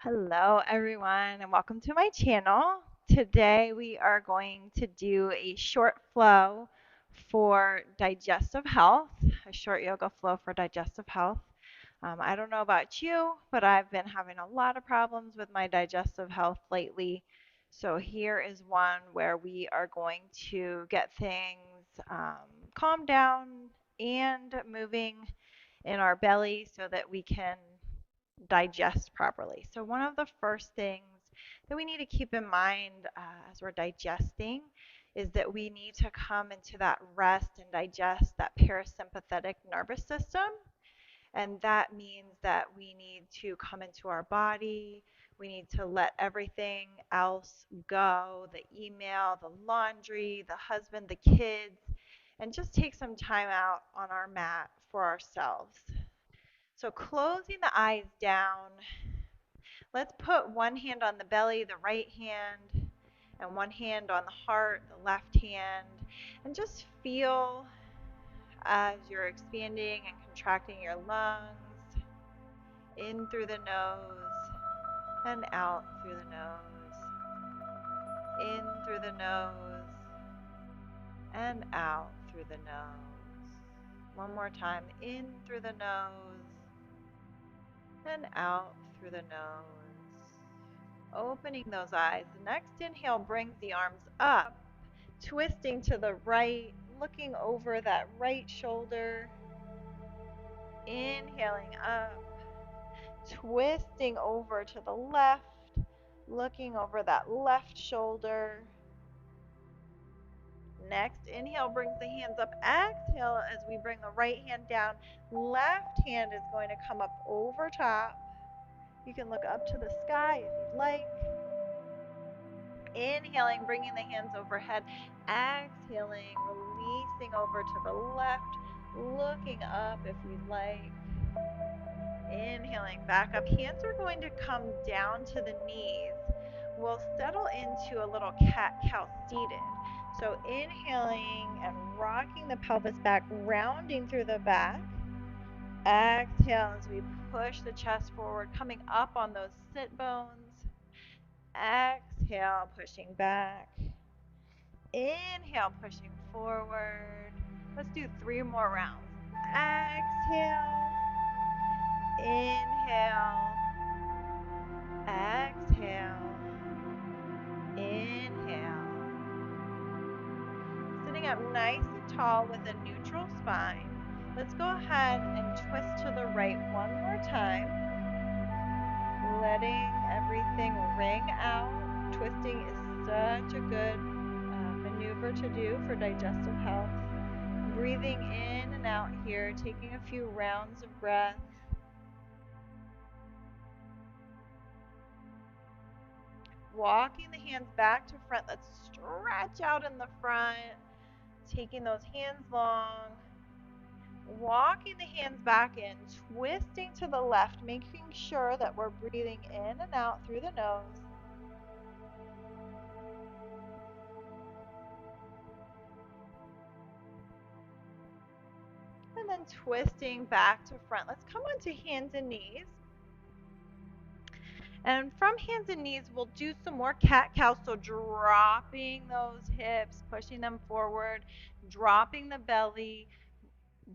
Hello, everyone, and welcome to my channel. Today, we are going to do a short flow for digestive health, a short yoga flow for digestive health. I don't know about you, but I've been having a lot of problems with my digestive health lately. So, here is one where we are going to get things calmed down and moving in our belly so that we can digest properly. So, one of the first things that we need to keep in mind as we're digesting is that we need to come into that rest and digest that parasympathetic nervous system. And that means that we need to come into our body. We need to let everything else go, the email, the laundry, the husband, the kids, and just take some time out on our mat for ourselves. So, closing the eyes down, let's put one hand on the belly, the right hand, and one hand on the heart, the left hand, and just feel as you're expanding and contracting your lungs in through the nose and out through the nose, in through the nose and out through the nose. One more time, in through the nose and out through the nose. Opening those eyes. The next inhale brings the arms up, twisting to the right, looking over that right shoulder. Inhaling up, twisting over to the left, looking over that left shoulder. Next inhale brings the hands up. Exhale as we bring the right hand down. Left hand is going to come up over top. You can look up to the sky if you'd like. Inhaling, bringing the hands overhead. Exhaling, releasing over to the left, looking up if you'd like. Inhaling, back up. Hands are going to come down to the knees. We'll settle into a little cat-cow seated. So inhaling and rocking the pelvis back, rounding through the back. Exhale as we push the chest forward, coming up on those sit bones. Exhale, pushing back. Inhale, pushing forward. Let's do 3 more rounds. Exhale. Inhale. Exhale. Inhale. Sitting up nice and tall with a neutral spine. Let's go ahead and twist to the right one more time. Letting everything ring out. Twisting is such a good maneuver to do for digestive health. Breathing in and out here, taking a few rounds of breath. Walking the hands back to front. Let's stretch out in the front. Taking those hands long. Walking the hands back in, twisting to the left, making sure that we're breathing in and out through the nose. And then twisting back to front. Let's come onto hands and knees. And from hands and knees, we'll do some more cat-cow. So dropping those hips, pushing them forward, dropping the belly,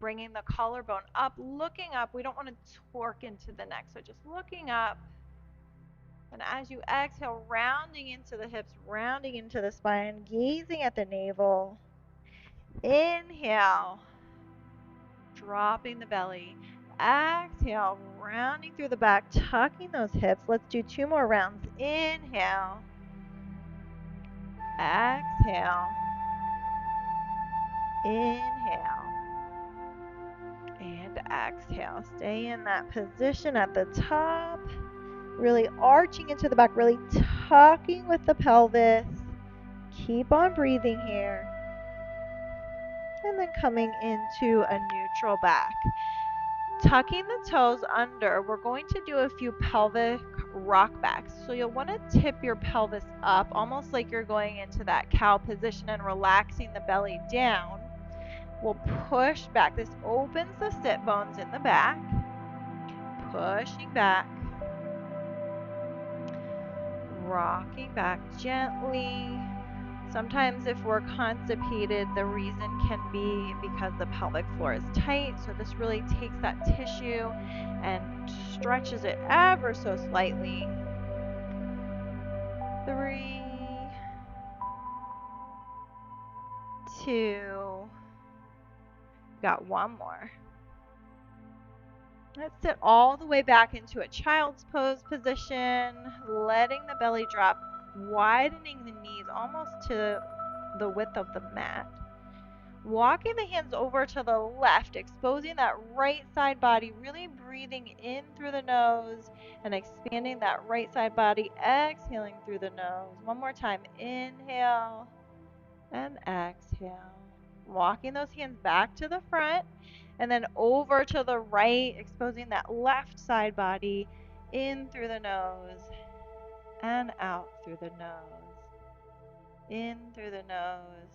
bringing the collarbone up, looking up. We don't want to torque into the neck, so just looking up. And as you exhale, rounding into the hips, rounding into the spine, gazing at the navel. Inhale, dropping the belly. Exhale, rounding through the back, tucking those hips. Let's do 2 more rounds. Inhale. Exhale. Inhale. And exhale. Stay in that position at the top. Really arching into the back, really tucking with the pelvis. Keep on breathing here. And then coming into a neutral back. Tucking the toes under, we're going to do a few pelvic rock backs. So you'll want to tip your pelvis up, almost like you're going into that cow position and relaxing the belly down. We'll push back. This opens the sit bones in the back. Pushing back. Rocking back gently. Sometimes if we're constipated, the reason can be because the pelvic floor is tight. So this really takes that tissue and stretches it ever so slightly. 3, 2, got one more. Let's sit all the way back into a child's pose position, letting the belly drop, widening the knees almost to the width of the mat. Walking the hands over to the left, exposing that right side body, really breathing in through the nose and expanding that right side body, exhaling through the nose. One more time, inhale and exhale. Walking those hands back to the front and then over to the right, exposing that left side body in through the nose and out through the nose. In through the nose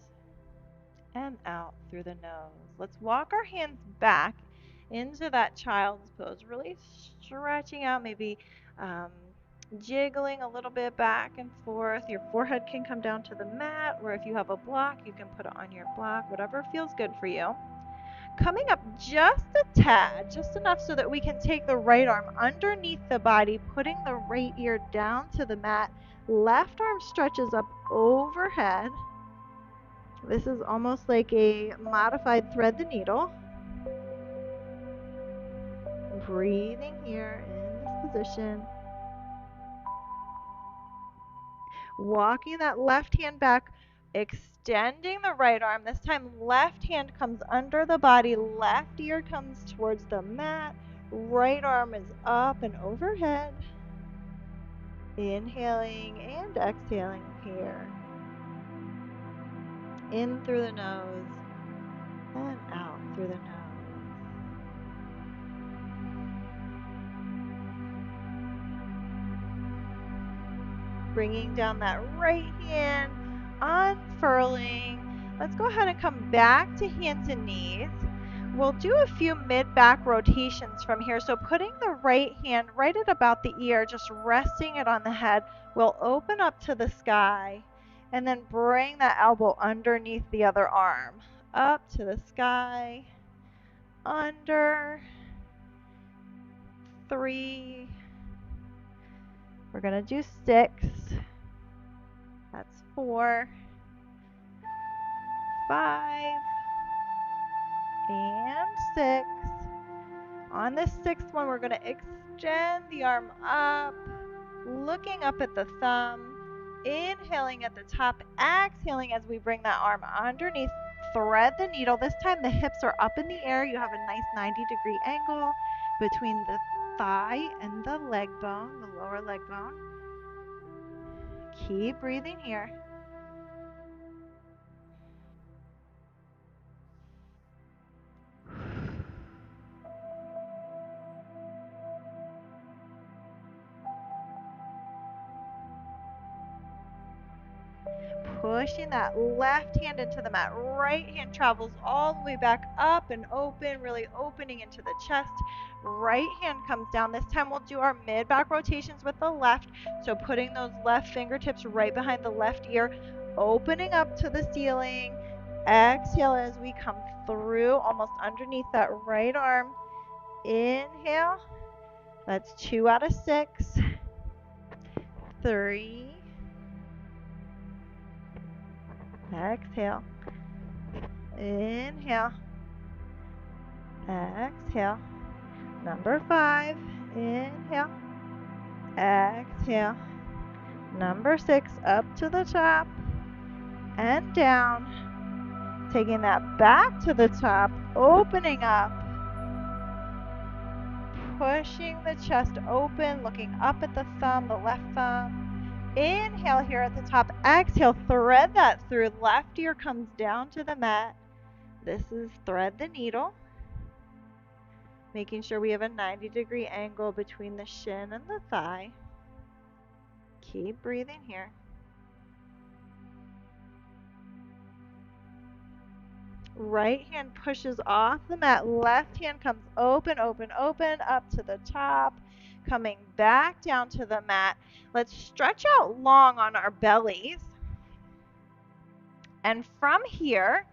and out through the nose. Let's walk our hands back into that child's pose, really stretching out, maybe jiggling a little bit back and forth. Your forehead can come down to the mat, or if you have a block, you can put it on your block, whatever feels good for you. Coming up just a tad, just enough so that we can take the right arm underneath the body, putting the right ear down to the mat. Left arm stretches up overhead. This is almost like a modified thread the needle. Breathing here in this position. Walking that left hand back, extending the right arm. This time left hand comes under the body, left ear comes towards the mat, right arm is up and overhead. Inhaling and exhaling here. In through the nose and out through the nose. Bringing down that right hand, unfurling. Let's go ahead and come back to hands and knees. We'll do a few mid-back rotations from here. So putting the right hand right at about the ear, just resting it on the head. We'll open up to the sky and then bring that elbow underneath the other arm. Up to the sky, under, 3. We're going to do 6. That's 4, 5, and 6. On this 6th one, we're going to extend the arm up, looking up at the thumb, inhaling at the top, exhaling as we bring that arm underneath. Thread the needle. This time the hips are up in the air. You have a nice 90-degree angle between the thigh and the leg bone, the lower leg bone. Keep breathing here. Pushing that left hand into the mat. Right hand travels all the way back up and open, really opening into the chest. Right hand comes down. This time we'll do our mid-back rotations with the left. So putting those left fingertips right behind the left ear, opening up to the ceiling. Exhale as we come through, almost underneath that right arm. Inhale. That's 2 out of 6. 3. Exhale. Inhale. Exhale. Number 5. Inhale. Exhale. Number 6. Up to the top and down. Taking that back to the top. Opening up. Pushing the chest open. Looking up at the thumb, the left thumb. Inhale here at the top. Exhale, thread that through. Left ear comes down to the mat. This is thread the needle. Making sure we have a 90-degree angle between the shin and the thigh. Keep breathing here. Right hand pushes off the mat. Left hand comes open, open, open, up to the top. Coming back down to the mat. Let's stretch out long on our bellies. And from here,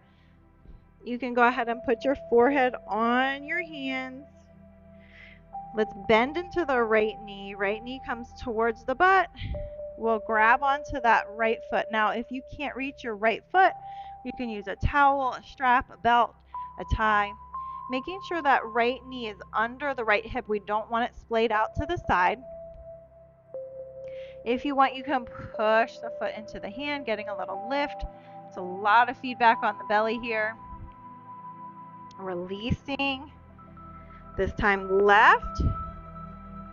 you can go ahead and put your forehead on your hands. Let's bend into the right knee. Right knee comes towards the butt. We'll grab onto that right foot. Now, if you can't reach your right foot, you can use a towel, a strap, a belt, a tie. Making sure that right knee is under the right hip. We don't want it splayed out to the side. If you want, you can push the foot into the hand, getting a little lift. It's a lot of feedback on the belly here. Releasing. This time left.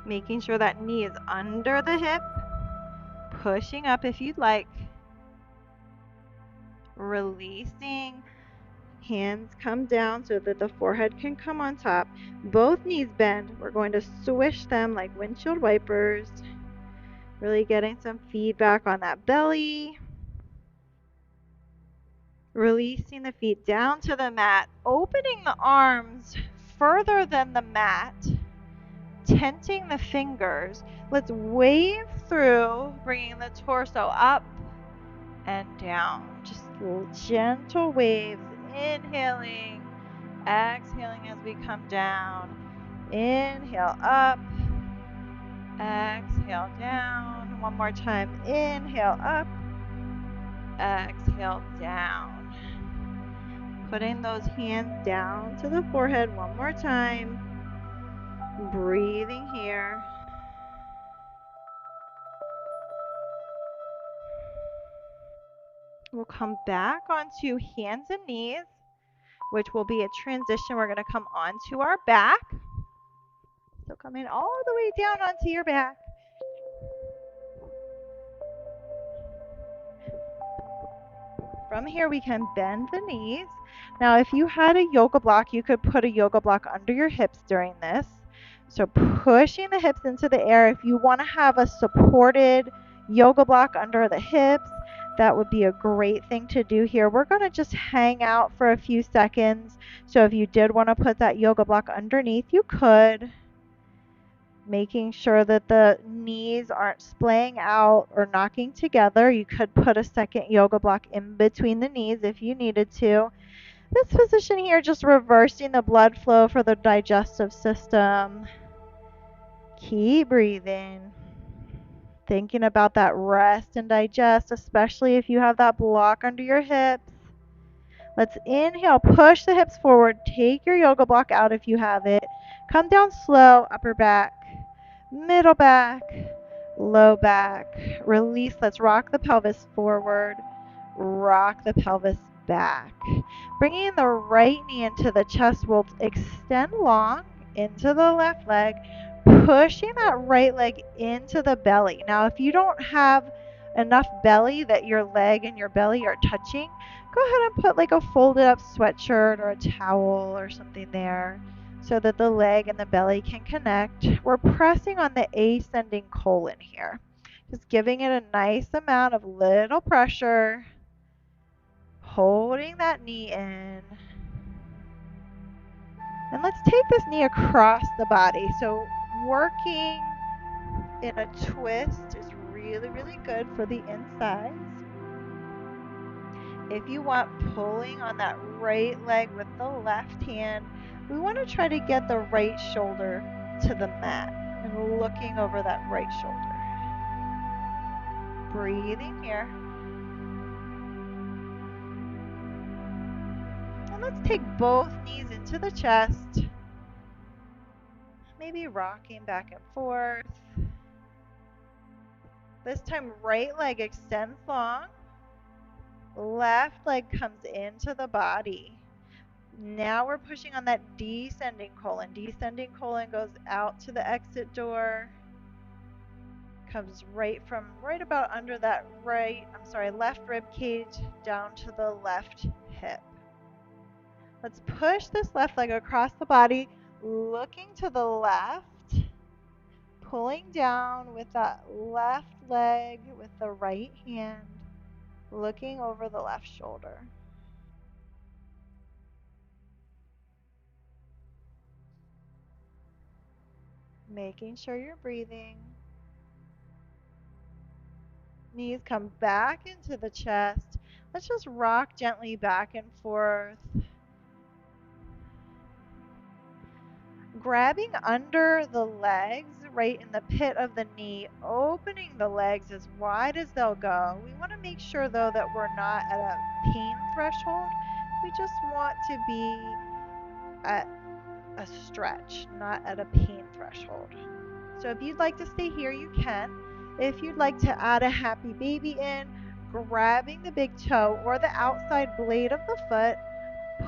Making sure that knee is under the hip. Pushing up if you'd like. Releasing. Hands come down so that the forehead can come on top. Both knees bend. We're going to swish them like windshield wipers. Really getting some feedback on that belly. Releasing the feet down to the mat. Opening the arms further than the mat. Tenting the fingers. Let's wave through, bringing the torso up and down. Just gentle waves. Inhaling, exhaling as we come down. Inhale up, exhale down. One more time. Inhale up, exhale down. Putting those hands down to the forehead one more time. Breathing here. We'll come back onto hands and knees, which will be a transition. We're going to come onto our back. So coming all the way down onto your back. From here, we can bend the knees. Now, if you had a yoga block, you could put a yoga block under your hips during this. So pushing the hips into the air. If you want to have a supported yoga block under the hips, that would be a great thing to do here. We're going to just hang out for a few seconds. So if you did want to put that yoga block underneath, you could. Making sure that the knees aren't splaying out or knocking together. You could put a second yoga block in between the knees if you needed to. This position here, just reversing the blood flow for the digestive system. Keep breathing. Thinking about that rest and digest, especially if you have that block under your hips. Let's inhale, push the hips forward. Take your yoga block out if you have it. Come down slow, upper back, middle back, low back. Release. Let's rock the pelvis forward. Rock the pelvis back. Bringing the right knee into the chest, we'll extend long into the left leg. Pushing that right leg into the belly. Now, if you don't have enough belly that your leg and your belly are touching, go ahead and put like a folded up sweatshirt or a towel or something there so that the leg and the belly can connect. We're pressing on the ascending colon here. Just giving it a nice amount of little pressure. Holding that knee in. And let's take this knee across the body. So working in a twist is really, really good for the insides. If you want, pulling on that right leg with the left hand, we want to try to get the right shoulder to the mat and looking over that right shoulder. Breathing here. And let's take both knees into the chest. Maybe rocking back and forth. This time, right leg extends long. Left leg comes into the body. Now we're pushing on that descending colon. Descending colon goes out to the exit door. Comes right about under that left rib cage down to the left hip. Let's push this left leg across the body, looking to the left, pulling down with that left leg with the right hand, looking over the left shoulder. Making sure you're breathing. Knees come back into the chest. Let's just rock gently back and forth. Grabbing under the legs, right in the pit of the knee, opening the legs as wide as they'll go. We want to make sure though that we're not at a pain threshold. We just want to be at a stretch, not at a pain threshold. So if you'd like to stay here, you can. If you'd like to add a happy baby in, grabbing the big toe or the outside blade of the foot,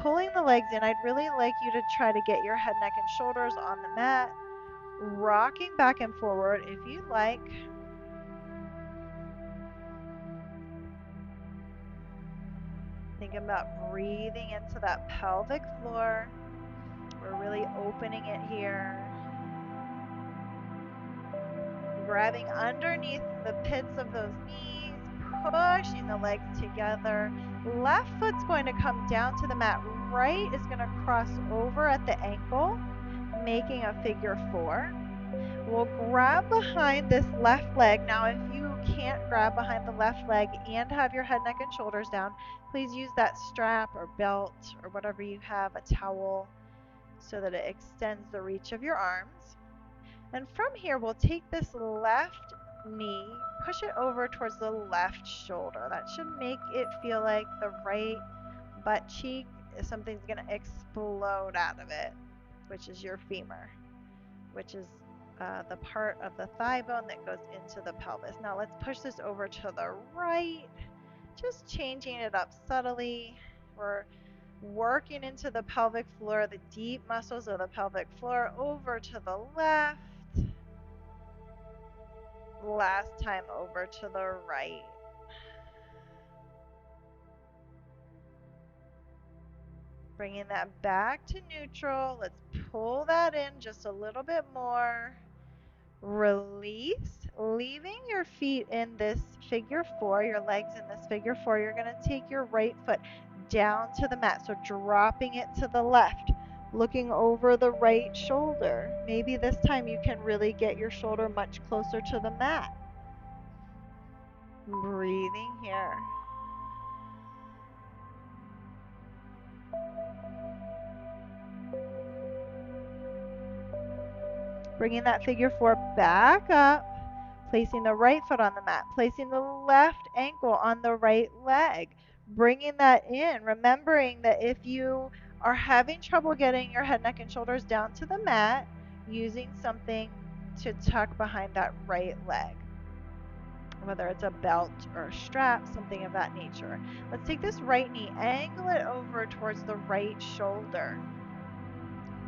pulling the legs in. I'd really like you to try to get your head, neck, and shoulders on the mat, rocking back and forward if you'd like. Think about breathing into that pelvic floor. We're really opening it here. Grabbing underneath the pits of those knees, pushing the legs together. Left foot's going to come down to the mat. Right is going to cross over at the ankle, making a figure 4. We'll grab behind this left leg. Now, if you can't grab behind the left leg and have your head, neck, and shoulders down, please use that strap or belt or whatever you have, a towel, so that it extends the reach of your arms. And from here, we'll take this left knee, push it over towards the left shoulder. That should make it feel like the right butt cheek is something's going to explode out of it, which is your femur, which is the part of the thigh bone that goes into the pelvis. Now let's push this over to the right, just changing it up subtly. We're working into the pelvic floor, the deep muscles of the pelvic floor, over to the left. Last time over to the right. Bringing that back to neutral. Let's pull that in just a little bit more. Release, leaving your feet in this figure 4, your legs in this figure 4. You're going to take your right foot down to the mat, so dropping it to the left, looking over the right shoulder. Maybe this time you can really get your shoulder much closer to the mat. Breathing here. Bringing that figure 4 back up, placing the right foot on the mat, placing the left ankle on the right leg, bringing that in, remembering that if you are having trouble getting your head, neck, and shoulders down to the mat, using something to tuck behind that right leg, whether it's a belt or a strap, something of that nature. Let's take this right knee, angle it over towards the right shoulder.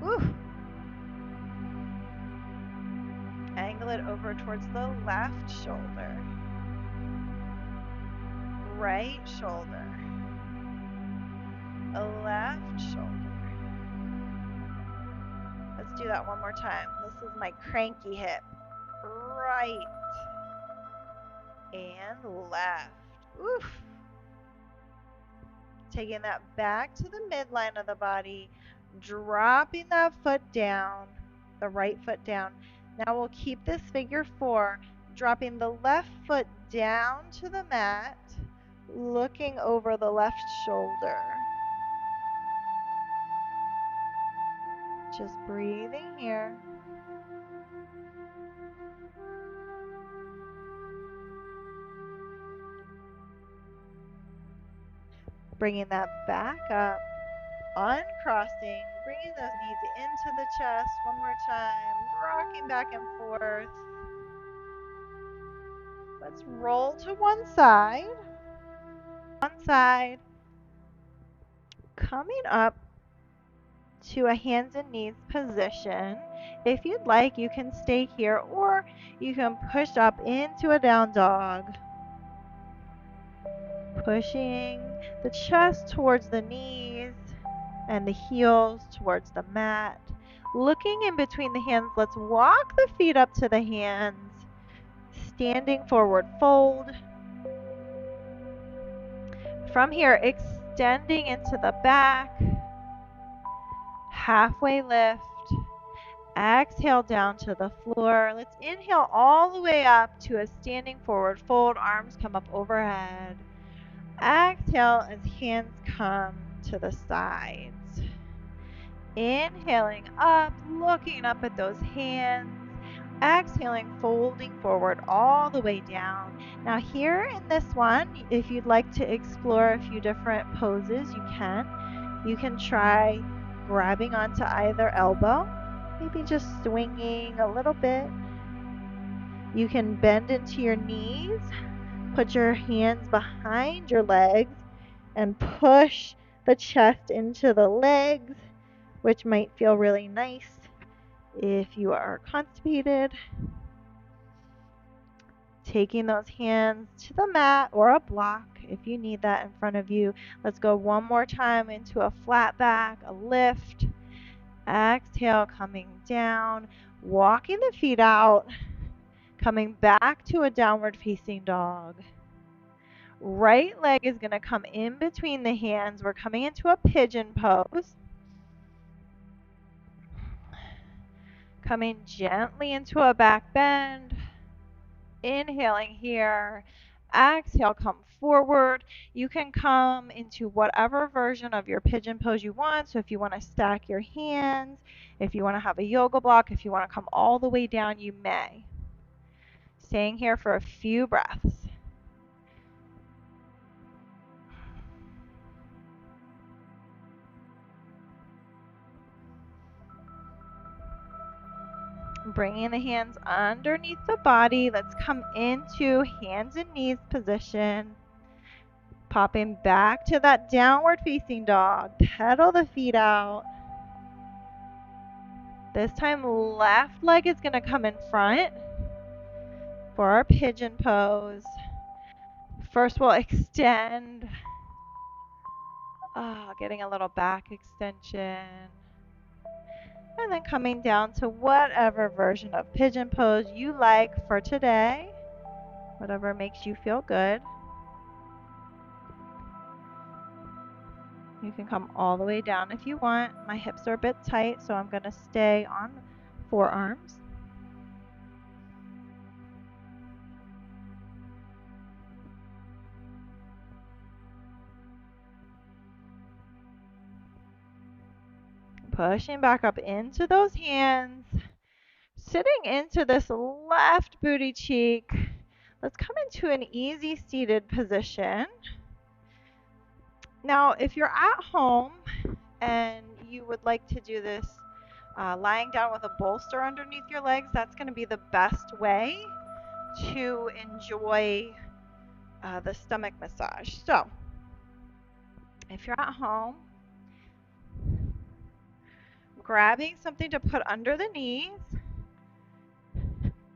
Woo. Angle it over towards the left shoulder. Right shoulder. Left shoulder. Let's do that one more time. This is my cranky hip. Right and left. Oof. Taking that back to the midline of the body, dropping that foot down, the right foot down. Now we'll keep this figure 4, dropping the left foot down to the mat, looking over the left shoulder. Just breathing here. Bringing that back up, uncrossing, bringing those knees into the chest one more time, rocking back and forth. Let's roll to one side. Coming up to a hands and knees position. If you'd like, you can stay here or you can push up into a down dog. Pushing the chest towards the knees and the heels towards the mat. Looking in between the hands, let's walk the feet up to the hands. Standing forward fold. From here, extending into the back. Halfway lift. Exhale down to the floor. Let's inhale all the way up to a standing forward fold. Arms come up overhead. Exhale as hands come to the sides. Inhaling up, looking up at those hands. Exhaling, folding forward all the way down. Now here in this one, if you'd like to explore a few different poses, you can. You can try grabbing onto either elbow, maybe just swinging a little bit. You can bend into your knees, put your hands behind your legs, and push the chest into the legs, which might feel really nice if you are constipated. Taking those hands to the mat or a block if you need that in front of you. Let's go one more time into a flat back, a lift. Exhale, coming down, walking the feet out, coming back to a downward facing dog. Right leg is going to come in between the hands. We're coming into a pigeon pose. Coming gently into a back bend. Inhaling here. Exhale, come forward. You can come into whatever version of your pigeon pose you want. So if you want to stack your hands, if you want to have a yoga block, if you want to come all the way down, you may. Staying here for a few breaths. Bringing the hands underneath the body. Let's come into hands and knees position. Popping back to that downward facing dog. Pedal the feet out. This time left leg is going to come in front for our pigeon pose. First we'll extend. Getting a little back extension. And then coming down to whatever version of pigeon pose you like for today. Whatever makes you feel good. You can come all the way down if you want. My hips are a bit tight, so I'm going to stay on forearms. Pushing back up into those hands. Sitting into this left booty cheek. Let's come into an easy seated position. Now, if you're at home and you would like to do this lying down with a bolster underneath your legs, that's going to be the best way to enjoy the stomach massage. So, if you're at home, grabbing something to put under the knees,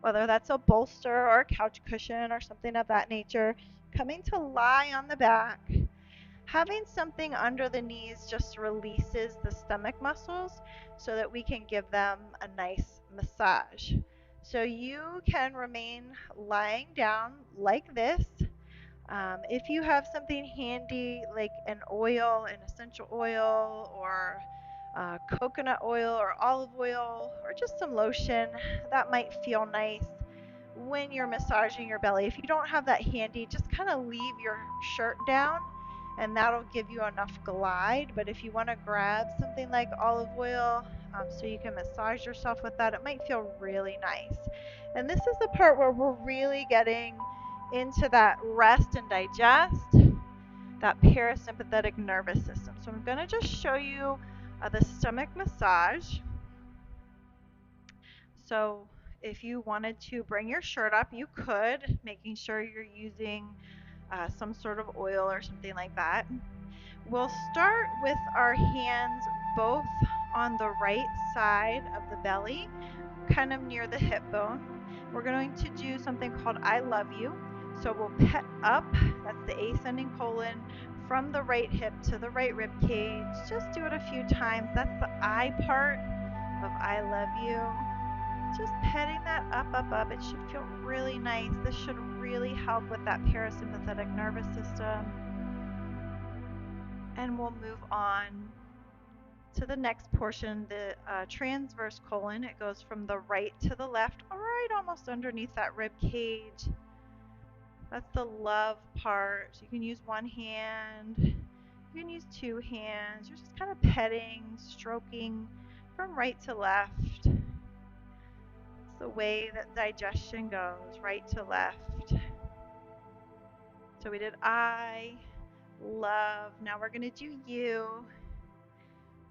whether that's a bolster or a couch cushion or something of that nature, coming to lie on the back. Having something under the knees just releases the stomach muscles so that we can give them a nice massage. So you can remain lying down like this. If you have something handy like an oil, an essential oil, or coconut oil or olive oil, or just some lotion, that might feel nice when you're massaging your belly. If you don't have that handy, just kind of leave your shirt down and that'll give you enough glide. But if you want to grab something like olive oil so you can massage yourself with that, it might feel really nice. And this is the part where we're really getting into that rest and digest, that parasympathetic nervous system. So I'm going to just show you the stomach massage. So if you wanted to bring your shirt up, you could, making sure you're using some sort of oil or something like that. We'll start with our hands both on the right side of the belly, kind of near the hip bone. We're going to do something called I love you. So we'll pet up, that's the ascending colon, from the right hip to the right rib cage. Just do it a few times. That's the I part of I love you. Just petting that up. It should feel really nice. This should really help with that parasympathetic nervous system. And we'll move on to the next portion, the transverse colon. It goes from the right to the left, right almost underneath that rib cage. That's the love part. You can use one hand, you can use two hands. You're just kind of petting, stroking from right to left. It's the way that digestion goes, right to left. So we did I, love. Now we're going to do you,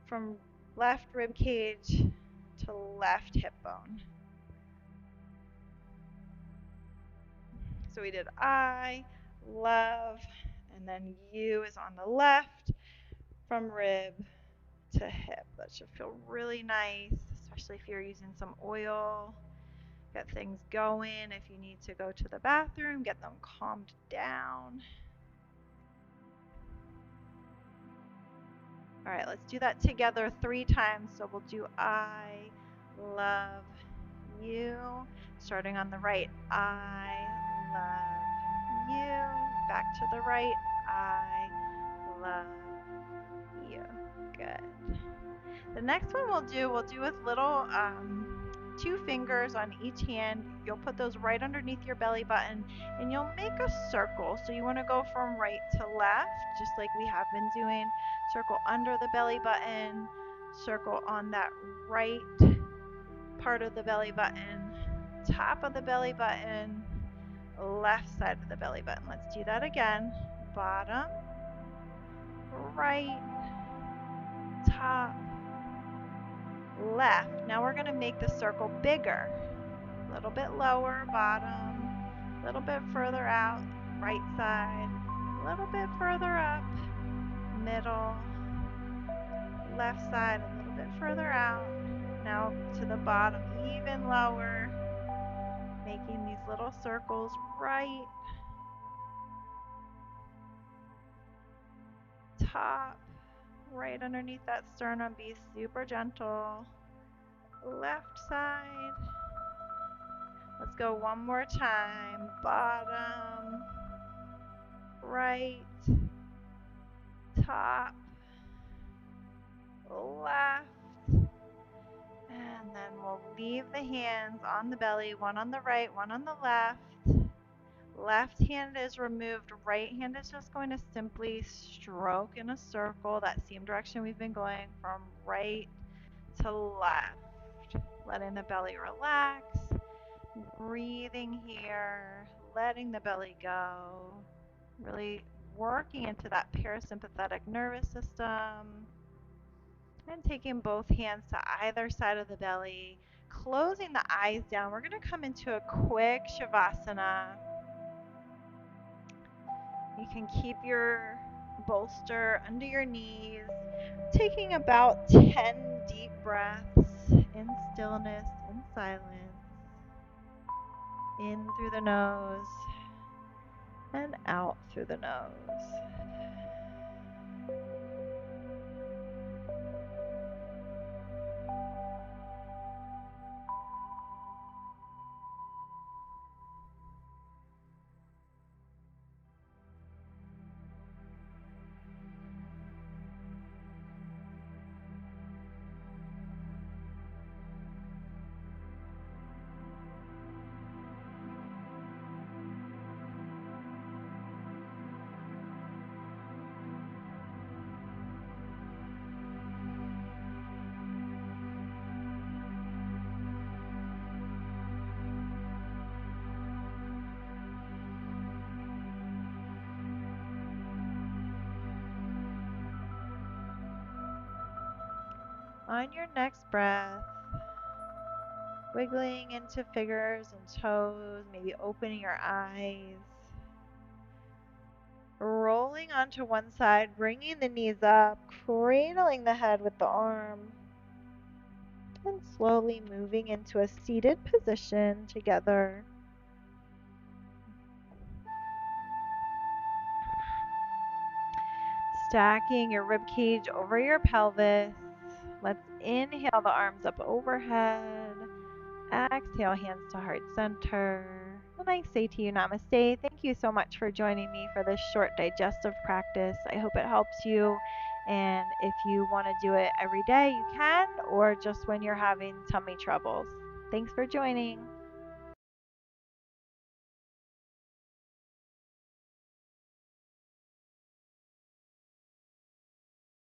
from left rib cage to left hip bone. So we did I, love, and then you is on the left from rib to hip. That should feel really nice, especially if you're using some oil. Get things going. If you need to go to the bathroom, get them calmed down. All right, let's do that together 3 times. So we'll do I, love, you. Starting on the right, I, love, you. Back to the right, I, love, you. Good. The next one we'll do with little 2 fingers on each hand. You'll put those right underneath your belly button and you'll make a circle. So you want to go from right to left, just like we have been doing. Circle under the belly button, circle on that right part of the belly button, top of the belly button, left side of the belly button. Let's do that again. Bottom, right, top, left. Now we're going to make the circle bigger. A little bit lower, bottom, a little bit further out, right side, a little bit further up, middle, left side, a little bit further out. Now to the bottom, even lower, making these little circles right, top, right underneath that sternum. Be super gentle. Left side. Let's go one more time. Bottom, right, top, left, and then we'll leave the hands on the belly, one on the right, one on the left. Left hand is removed, right hand is just going to simply stroke in a circle, that same direction we've been going, from right to left. Letting the belly relax, breathing here, letting the belly go, really working into that parasympathetic nervous system. And taking both hands to either side of the belly, closing the eyes down. We're going to come into a quick Shavasana. You can keep your bolster under your knees, taking about 10 deep breaths in stillness and silence. In through the nose and out through the nose. On your next breath, wiggling into fingers and toes, maybe opening your eyes. Rolling onto one side, bringing the knees up, cradling the head with the arm, and slowly moving into a seated position together. Stacking your rib cage over your pelvis. Let's inhale the arms up overhead. Exhale, hands to heart center. And I say to you, namaste. Thank you so much for joining me for this short digestive practice. I hope it helps you And if you want to do it every day, you can, or just when you're having tummy troubles. Thanks for joining.